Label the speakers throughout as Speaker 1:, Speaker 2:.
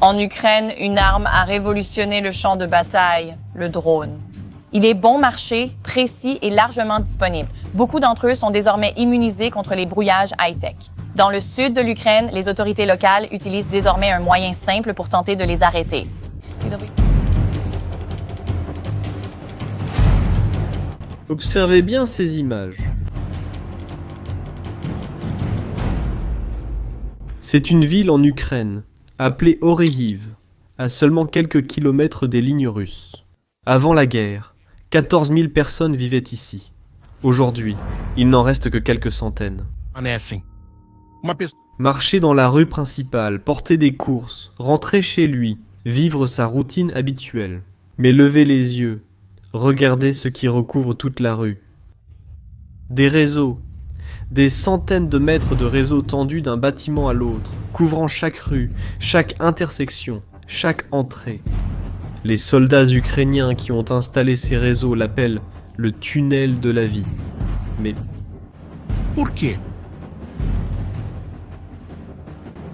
Speaker 1: En Ukraine, une arme a révolutionné le champ de bataille, le drone. Il est bon marché, précis et largement disponible. Beaucoup d'entre eux sont désormais immunisés contre les brouillages high-tech. Dans le sud de l'Ukraine, les autorités locales utilisent désormais un moyen simple pour tenter de les arrêter.
Speaker 2: Observez bien ces images. C'est une ville en Ukraine, appelée Orehiv, à seulement quelques kilomètres des lignes russes. Avant la guerre, 14 000 personnes vivaient ici. Aujourd'hui, il n'en reste que quelques centaines. Marcher dans la rue principale, porter des courses, rentrer chez lui, vivre sa routine habituelle. Mais lever les yeux, regarder ce qui recouvre toute la rue. Des réseaux, des centaines de mètres de réseaux tendus d'un bâtiment à l'autre, couvrant chaque rue, chaque intersection, chaque entrée. Les soldats ukrainiens qui ont installé ces réseaux l'appellent le tunnel de la vie. Mais
Speaker 3: Pourquoi?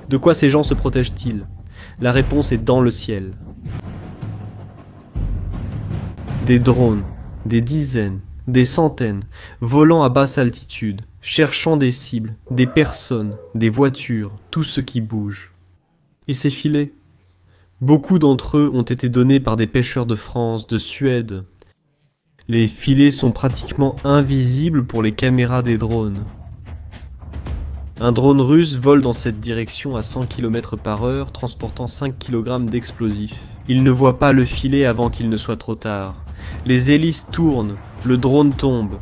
Speaker 2: de quoi ces gens se protègent-ils? La réponse est dans le ciel. Des drones, des dizaines, des centaines, volant à basse altitude, cherchant des cibles, des personnes, des voitures, tout ce qui bouge. Et ces filets? Beaucoup d'entre eux ont été donnés par des pêcheurs de France, de Suède. Les filets sont pratiquement invisibles pour les caméras des drones. Un drone russe vole dans cette direction à 100 km/h, transportant 5 kg d'explosifs. Il ne voit pas le filet avant qu'il ne soit trop tard. Les hélices tournent, le drone tombe.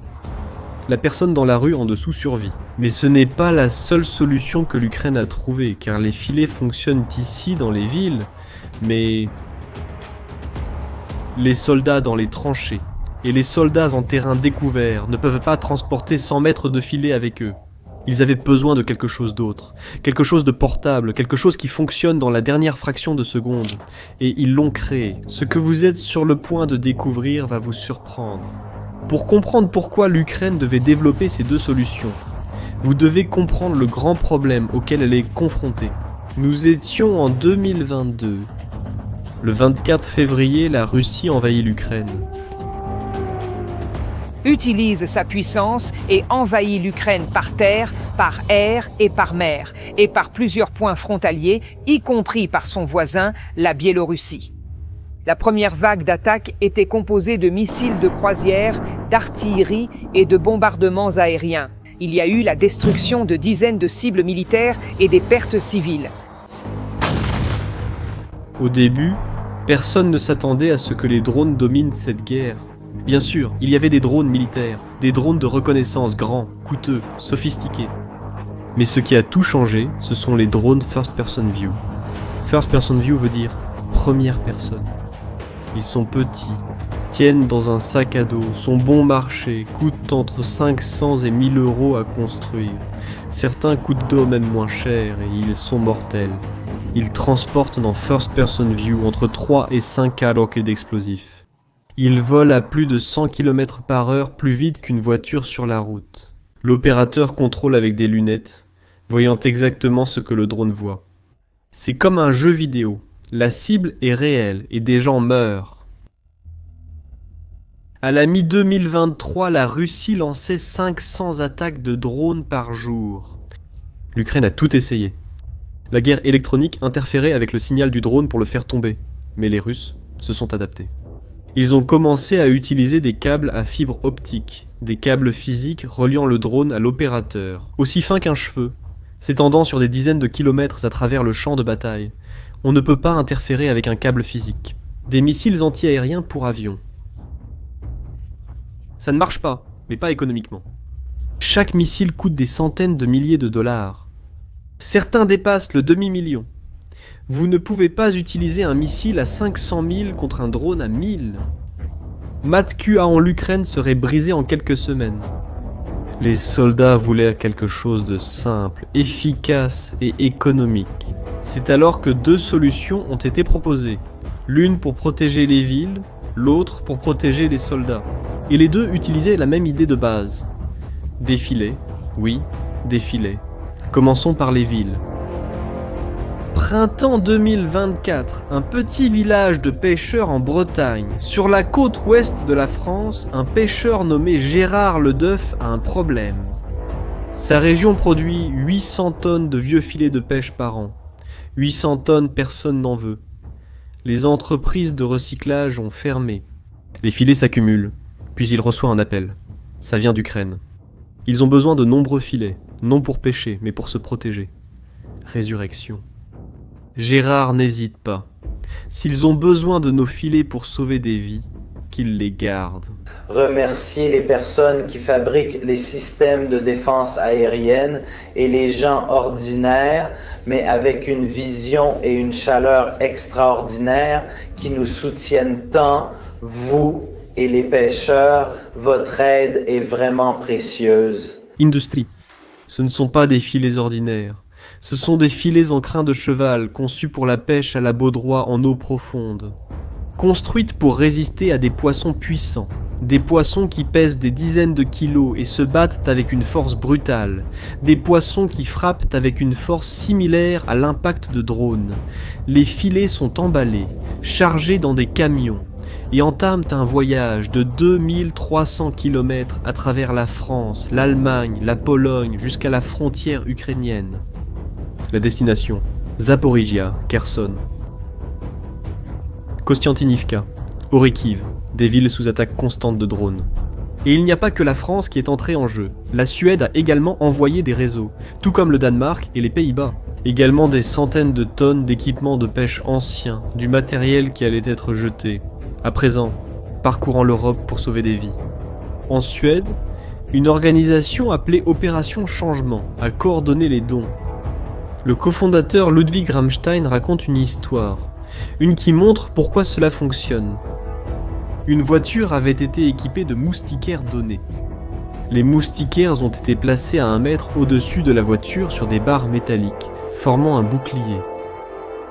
Speaker 2: La personne dans la rue en dessous survit. Mais ce n'est pas la seule solution que l'Ukraine a trouvée, car les filets fonctionnent ici dans les villes, mais les soldats dans les tranchées et les soldats en terrain découvert ne peuvent pas transporter 100 mètres de filet avec eux. Ils avaient besoin de quelque chose d'autre, quelque chose de portable, quelque chose qui fonctionne dans la dernière fraction de seconde. Et ils l'ont créé. Ce que vous êtes sur le point de découvrir va vous surprendre. Pour comprendre pourquoi l'Ukraine devait développer ces deux solutions, vous devez comprendre le grand problème auquel elle est confrontée. Nous étions en 2022. Le 24 février, la Russie envahit l'Ukraine.
Speaker 4: Utilise sa puissance et envahit l'Ukraine par terre, par air et par mer, et par plusieurs points frontaliers, y compris par son voisin, la Biélorussie. La première vague d'attaques était composée de missiles de croisière, d'artillerie et de bombardements aériens. Il y a eu la destruction de dizaines de cibles militaires et des pertes civiles.
Speaker 2: Au début, personne ne s'attendait à ce que les drones dominent cette guerre. Bien sûr, il y avait des drones militaires, des drones de reconnaissance grands, coûteux, sophistiqués. Mais ce qui a tout changé, ce sont les drones First Person View. First Person View veut dire première personne. Ils sont petits, tiennent dans un sac à dos, sont bon marché, coûtent entre 500 et 1000 euros à construire. Certains coûtent d'eau même moins cher et ils sont mortels. Ils transportent dans First Person View entre 3 et 5 kg d'explosifs. Ils volent à plus de 100 km/h plus vite qu'une voiture sur la route. L'opérateur contrôle avec des lunettes, voyant exactement ce que le drone voit. C'est comme un jeu vidéo. La cible est réelle et des gens meurent. À la mi-2023, la Russie lançait 500 attaques de drones par jour. L'Ukraine a tout essayé. La guerre électronique interférait avec le signal du drone pour le faire tomber, mais les Russes se sont adaptés. Ils ont commencé à utiliser des câbles à fibre optique, des câbles physiques reliant le drone à l'opérateur, aussi fins qu'un cheveu, s'étendant sur des dizaines de kilomètres à travers le champ de bataille. On ne peut pas interférer avec un câble physique. Des missiles anti-aériens pour avions. Ça ne marche pas, mais pas économiquement. Chaque missile coûte des centaines de milliers de dollars. Certains dépassent le demi-million. Vous ne pouvez pas utiliser un missile à 500 000 contre un drone à 1000. MatQA en l'Ukraine serait brisé en quelques semaines. Les soldats voulaient quelque chose de simple, efficace et économique. C'est alors que deux solutions ont été proposées. L'une pour protéger les villes, l'autre pour protéger les soldats. Et les deux utilisaient la même idée de base. Des filets, oui, des filets. Commençons par les villes. printemps 2024, un petit village de pêcheurs en Bretagne. Sur la côte ouest de la France, un pêcheur nommé Gérard Ledeuf a un problème. Sa région produit 800 tonnes de vieux filets de pêche par an. 800 tonnes, personne n'en veut. Les entreprises de recyclage ont fermé. Les filets s'accumulent, puis il reçoit un appel. Ça vient d'Ukraine. Ils ont besoin de nombreux filets, non pour pêcher, mais pour se protéger. Résurrection. Gérard n'hésite pas. S'ils ont besoin de nos filets pour sauver des vies, qu'ils les gardent.
Speaker 5: Remercier les personnes qui fabriquent les systèmes de défense aérienne et les gens ordinaires, mais avec une vision et une chaleur extraordinaires qui nous soutiennent tant, vous et les pêcheurs. Votre aide est vraiment précieuse.
Speaker 2: Industrie. Ce ne sont pas des filets ordinaires. Ce sont des filets en crin de cheval conçus pour la pêche à la baudroie en eau profonde. Construites pour résister à des poissons puissants, des poissons qui pèsent des dizaines de kilos et se battent avec une force brutale, des poissons qui frappent avec une force similaire à l'impact de drones. Les filets sont emballés, chargés dans des camions, et entament un voyage de 2300 km à travers la France, l'Allemagne, la Pologne, jusqu'à la frontière ukrainienne. La destination, Zaporizhia, Kherson. Kostiantynivka, Orikhiv, des villes sous attaque constante de drones. Et il n'y a pas que la France qui est entrée en jeu. La Suède a également envoyé des réseaux, tout comme le Danemark et les Pays-Bas. Également des centaines de tonnes d'équipements de pêche anciens, du matériel qui allait être jeté. À présent, parcourant l'Europe pour sauver des vies. En Suède, une organisation appelée Opération Changement a coordonné les dons. Le cofondateur Ludwig Ramstein raconte une histoire. Une qui montre pourquoi cela fonctionne. Une voiture avait été équipée de moustiquaires donnés. Les moustiquaires ont été placés à 1 mètre au-dessus de la voiture sur des barres métalliques, formant un bouclier.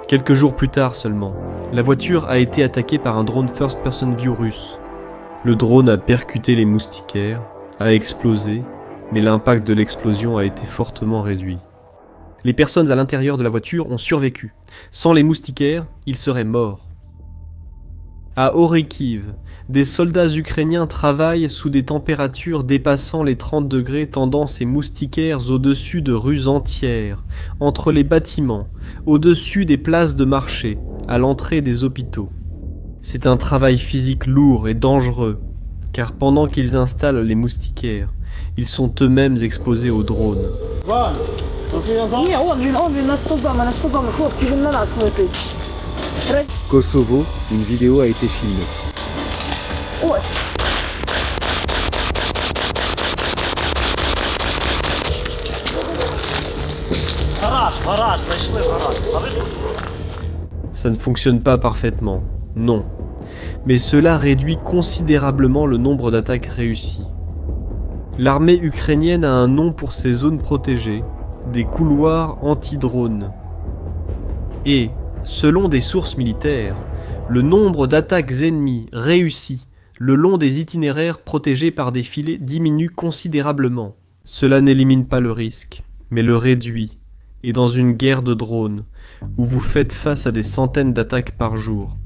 Speaker 2: Quelques jours plus tard seulement, la voiture a été attaquée par un drone first-person view russe. Le drone a percuté les moustiquaires, a explosé, mais l'impact de l'explosion a été fortement réduit. Les personnes à l'intérieur de la voiture ont survécu. Sans les moustiquaires, ils seraient morts. À Orikhiv, des soldats ukrainiens travaillent sous des températures dépassant les 30 degrés, tendant ces moustiquaires au-dessus de rues entières, entre les bâtiments, au-dessus des places de marché, à l'entrée des hôpitaux. C'est un travail physique lourd et dangereux, car pendant qu'ils installent les moustiquaires, ils sont eux-mêmes exposés aux drones.
Speaker 6: Kosovo, une vidéo a été filmée.
Speaker 2: Ça ne fonctionne pas parfaitement, non. Mais cela réduit considérablement le nombre d'attaques réussies. L'armée ukrainienne a un nom pour ces zones protégées, des couloirs anti-drones. Et, selon des sources militaires, le nombre d'attaques ennemies réussies le long des itinéraires protégés par des filets diminue considérablement. Cela n'élimine pas le risque, mais le réduit. Et dans une guerre de drones, où vous faites face à des centaines d'attaques par jour,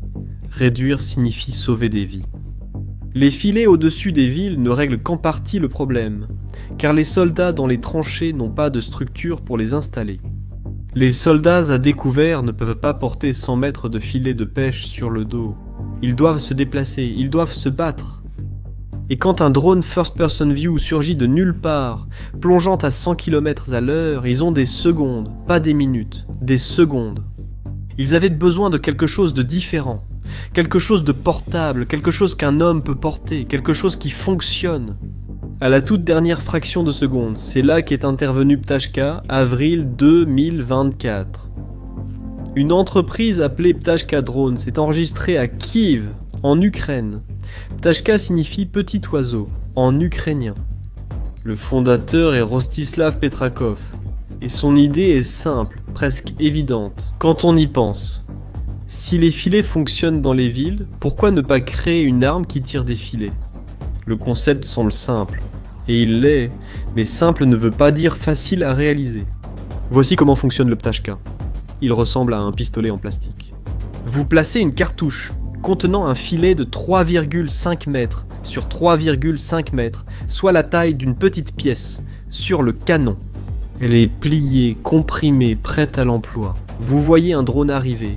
Speaker 2: réduire signifie sauver des vies. Les filets au-dessus des villes ne règlent qu'en partie le problème, car les soldats dans les tranchées n'ont pas de structure pour les installer. Les soldats à découvert ne peuvent pas porter 100 mètres de filets de pêche sur le dos. Ils doivent se déplacer, ils doivent se battre. Et quand un drone first-person view surgit de nulle part, plongeant à 100 km à l'heure, ils ont des secondes, pas des minutes, des secondes. Ils avaient besoin de quelque chose de différent, quelque chose de portable, quelque chose qu'un homme peut porter, quelque chose qui fonctionne. À la toute dernière fraction de seconde, c'est là qu'est intervenu Ptashka, avril 2024. Une entreprise appelée Ptashka Drone s'est enregistrée à Kiev, en Ukraine. Ptashka signifie petit oiseau, en ukrainien. Le fondateur est Rostislav Petrakov, et son idée est simple, presque évidente, quand on y pense. Si les filets fonctionnent dans les villes, pourquoi ne pas créer une arme qui tire des filets ? Le concept semble simple, et il l'est, mais simple ne veut pas dire facile à réaliser. Voici comment fonctionne le Ptashka. Il ressemble à un pistolet en plastique. Vous placez une cartouche contenant un filet de 3,5 mètres sur 3,5 mètres, soit la taille d'une petite pièce, sur le canon. Elle est pliée, comprimée, prête à l'emploi. Vous voyez un drone arriver.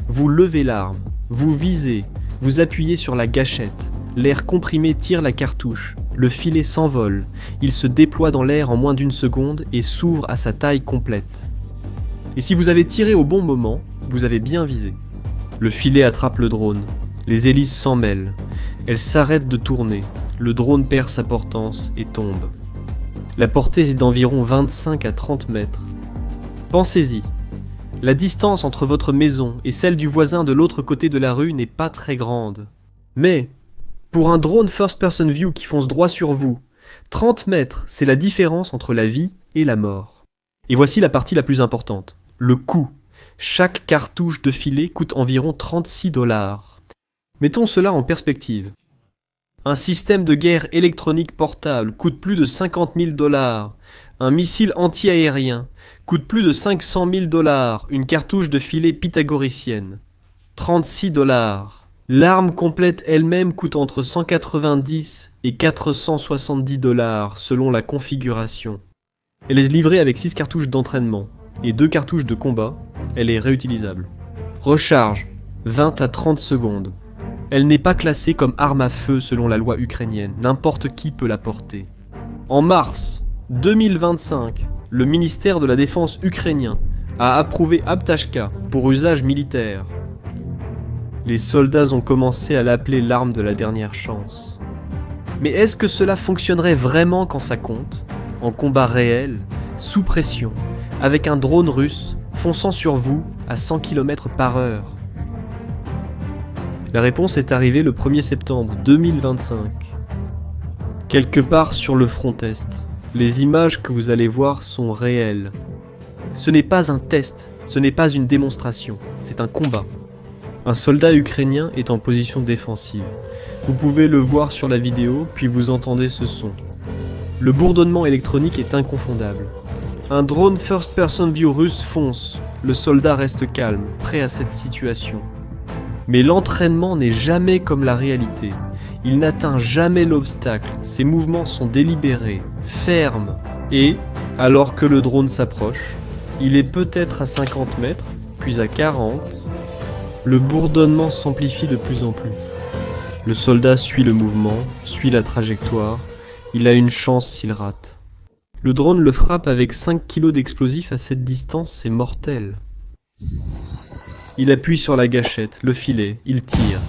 Speaker 2: Vous levez l'arme, vous visez, vous appuyez sur la gâchette. L'air comprimé tire la cartouche. Le filet s'envole. Il se déploie dans l'air en moins d'une seconde et s'ouvre à sa taille complète. Et si vous avez tiré au bon moment, vous avez bien visé. Le filet attrape le drone. Les hélices s'en mêlent. Elles s'arrêtent de tourner. Le drone perd sa portance et tombe. La portée est d'environ 25 à 30 mètres. Pensez-y. La distance entre votre maison et celle du voisin de l'autre côté de la rue n'est pas très grande. Mais, pour un drone first person view qui fonce droit sur vous, 30 mètres, c'est la différence entre la vie et la mort. Et voici la partie la plus importante, le coût. Chaque cartouche de filet coûte environ 36 $. Mettons cela en perspective. Un système de guerre électronique portable coûte plus de 50 000 $. Un missile anti-aérien coûte plus de 500 000 $. Une cartouche de filet pythagoricienne. 36 $. L'arme complète elle-même coûte entre 190 et 470 $ selon la configuration. Elle est livrée avec 6 cartouches d'entraînement et 2 cartouches de combat. Elle est réutilisable. Recharge, 20 à 30 secondes. Elle n'est pas classée comme arme à feu selon la loi ukrainienne. N'importe qui peut la porter. En mars 2025, le ministère de la Défense ukrainien a approuvé Aptashka pour usage militaire. Les soldats ont commencé à l'appeler l'arme de la dernière chance. Mais est-ce que cela fonctionnerait vraiment quand ça compte, en combat réel, sous pression, avec un drone russe fonçant sur vous à 100 km/h? La réponse est arrivée le 1er septembre 2025. Quelque part sur le front est, les images que vous allez voir sont réelles. Ce n'est pas un test, ce n'est pas une démonstration, c'est un combat. Un soldat ukrainien est en position défensive. Vous pouvez le voir sur la vidéo, puis vous entendez ce son. Le bourdonnement électronique est inconfondable. Un drone first person view russe fonce. Le soldat reste calme, prêt à cette situation. Mais l'entraînement n'est jamais comme la réalité. Il n'atteint jamais l'obstacle. Ses mouvements sont délibérés, fermes. Et, alors que le drone s'approche, il est peut-être à 50 mètres, puis à 40. Le bourdonnement s'amplifie de plus en plus. Le soldat suit le mouvement, suit la trajectoire. Il a une chance s'il rate. Le drone le frappe avec 5 kg d'explosifs à cette distance, c'est mortel. Il appuie sur la gâchette, le filet, il tire.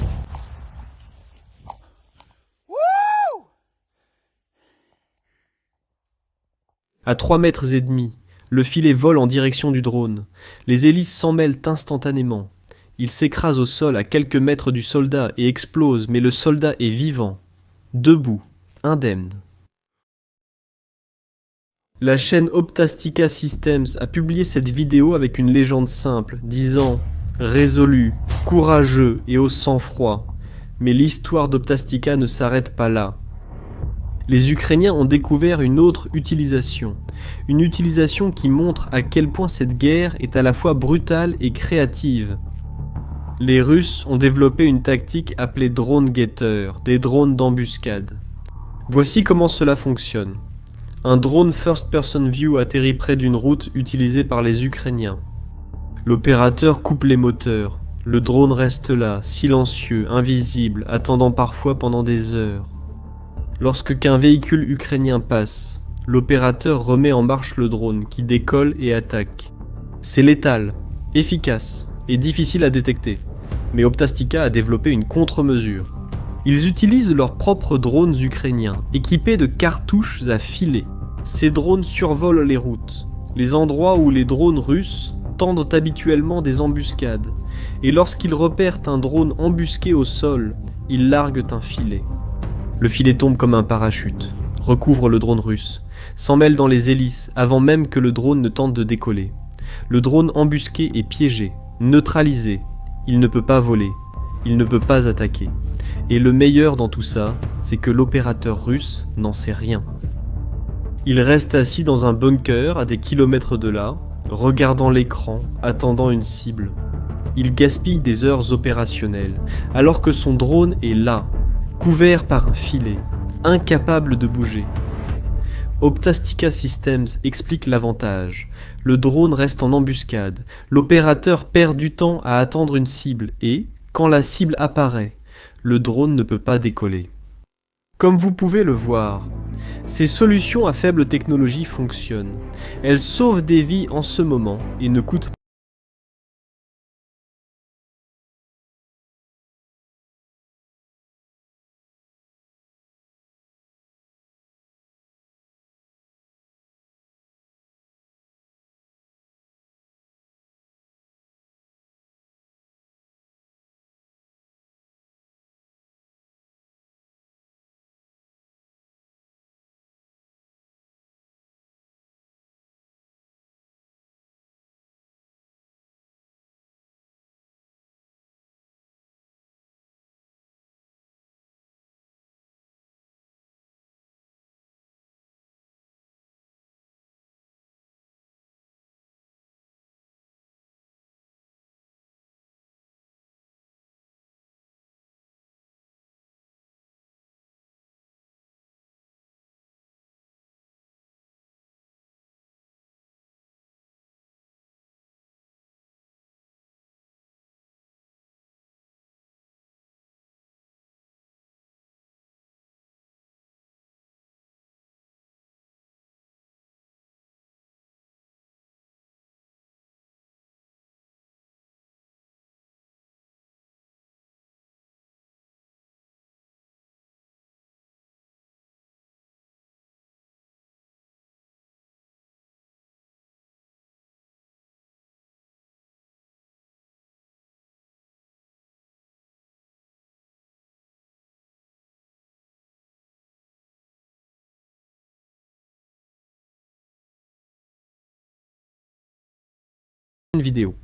Speaker 2: À 3 mètres et demi, le filet vole en direction du drone. Les hélices s'en mêlent instantanément. Il s'écrase au sol à quelques mètres du soldat et explose, mais le soldat est vivant, debout, indemne. La chaîne Optastica Systems a publié cette vidéo avec une légende simple, disant « Résolu, courageux et au sang-froid ». Mais l'histoire d'Optastica ne s'arrête pas là. Les Ukrainiens ont découvert une autre utilisation. Une utilisation qui montre à quel point cette guerre est à la fois brutale et créative. Les Russes ont développé une tactique appelée drone getter, des drones d'embuscade. Voici comment cela fonctionne. Un drone first person view atterrit près d'une route utilisée par les Ukrainiens. L'opérateur coupe les moteurs. Le drone reste là, silencieux, invisible, attendant parfois pendant des heures. Lorsque qu'un véhicule ukrainien passe, l'opérateur remet en marche le drone qui décolle et attaque. C'est létal, efficace et difficile à détecter, mais Optastica a développé une contre-mesure. Ils utilisent leurs propres drones ukrainiens, équipés de cartouches à filet. Ces drones survolent les routes, les endroits où les drones russes tendent habituellement des embuscades, et lorsqu'ils repèrent un drone embusqué au sol, ils larguent un filet. Le filet tombe comme un parachute, recouvre le drone russe, s'en mêle dans les hélices avant même que le drone ne tente de décoller. Le drone embusqué est piégé, neutralisé, il ne peut pas voler, il ne peut pas attaquer. Et le meilleur dans tout ça, c'est que l'opérateur russe n'en sait rien. Il reste assis dans un bunker à des kilomètres de là, regardant l'écran, attendant une cible. Il gaspille des heures opérationnelles, alors que son drone est là, couvert par un filet, incapable de bouger. Optastica Systems explique l'avantage. Le drone reste en embuscade, l'opérateur perd du temps à attendre une cible et, quand la cible apparaît, le drone ne peut pas décoller. Comme vous pouvez le voir, ces solutions à faible technologie fonctionnent. Elles sauvent des vies en ce moment et ne coûtent une vidéo.